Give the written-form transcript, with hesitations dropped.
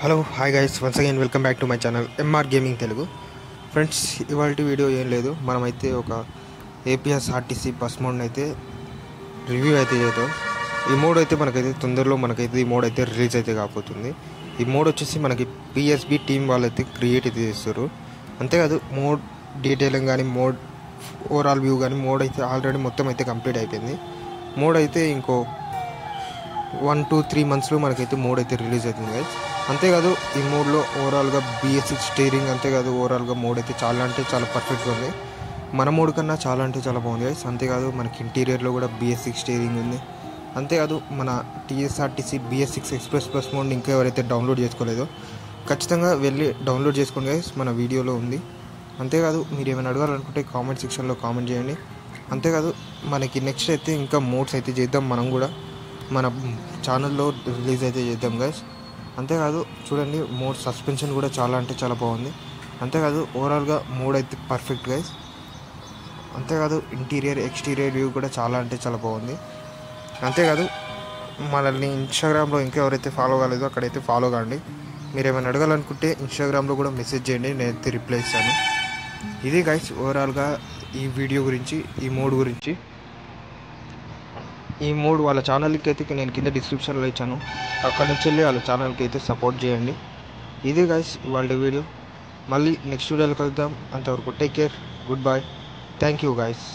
Hello hi guys, once again welcome back to my channel MR gaming Telugu. Friends, ఇవాళ video ఏం లేదు, మనమైతే ఒక ఏపీఎస్ఆర్టీసీ బస్ మోడ్ని అయితే రివ్యూ అయితే చేద్దాం. ఈ మోడ్ అయితే మనకైతే తొందరలో ఈ మోడ్ అయితే రిలీజ్ అయితే కాబోతుంది. ఈ మోడ్ వచ్చేసి మనకి పిఎస్బి టీం వాళ్ళైతే క్రియేట్ అయితే చేస్తారు. అంతేకాదు మోడ్ డీటెయిలింగ్ కానీ మోడ్ ఓవరాల్ వ్యూ కానీ మోడ్ అయితే ఆల్రెడీ మొత్తం అయితే కంప్లీట్ అయిపోయింది. మోడ్ అయితే ఇంకో 1-3 మంత్స్లో మనకైతే మోడ్ అయితే రిలీజ్ అవుతుంది గైస్. అంతేకాదు ఈ మోడ్లో ఓవరాల్గా BS6 స్టీరింగ్, అంతేకాదు ఓవరాల్గా మోడ్ అయితే చాలా అంటే చాలా పర్ఫెక్ట్గా ఉంది. మన మోడ్ కన్నా చాలా అంటే చాలా బాగుంది గైస్. అంతేకాదు మనకి ఇంటీరియర్లో కూడా BS6 స్టీరింగ్ ఉంది. అంతేకాదు మన TSRTC BS6 ఎక్స్ప్రెస్ ప్లస్ మోడ్ని ఇంకా ఎవరైతే డౌన్లోడ్ చేసుకోలేదో ఖచ్చితంగా వెళ్ళి డౌన్లోడ్ చేసుకోండి గైస్, మన వీడియోలో ఉంది. అంతేకాదు మీరు ఏమైనా అడగాలనుకుంటే కామెంట్ సెక్షన్లో కామెంట్ చేయండి. అంతేకాదు మనకి నెక్స్ట్ అయితే ఇంకా మోడ్స్ అయితే చేద్దాం, మనం కూడా మన ఛానల్లో రిలీజ్ అయితే చేద్దాం గైస్. అంతేకాదు చూడండి, మోడ్ సస్పెన్షన్ కూడా చాలా అంటే చాలా బాగుంది. అంతేకాదు ఓవరాల్గా మోడ్ అయితే పర్ఫెక్ట్ గైస్. అంతేకాదు ఇంటీరియర్ ఎక్స్టీరియర్ వ్యూ కూడా చాలా అంటే చాలా బాగుంది. అంతేకాదు మనల్ని ఇన్స్టాగ్రామ్లో ఇంకా ఎవరైతే ఫాలో కాలేదో అక్కడైతే ఫాలో కాండి. మీరు ఏమైనా అడగాలనుకుంటే ఇన్స్టాగ్రామ్లో కూడా మెసేజ్ చేయండి, నేనైతే రిప్లై ఇస్తాను. ఇది గైస్ ఓవరాల్గా ఈ వీడియో గురించి, ఈ మోడ్ గురించి. ఈ మోడ్ వాళ్ళ ఛానల్కి అయితే నేను కింద డిస్క్రిప్షన్లో ఇచ్చాను, అక్కడ నుంచి వెళ్ళి వాళ్ళ ఛానల్కి అయితే సపోర్ట్ చేయండి. ఇది గైస్ వాళ్ళ వీడియో. మళ్ళీ నెక్స్ట్ వీడియోలో కలుద్దాం. అంతవరకు take care, good bye, thank you guys.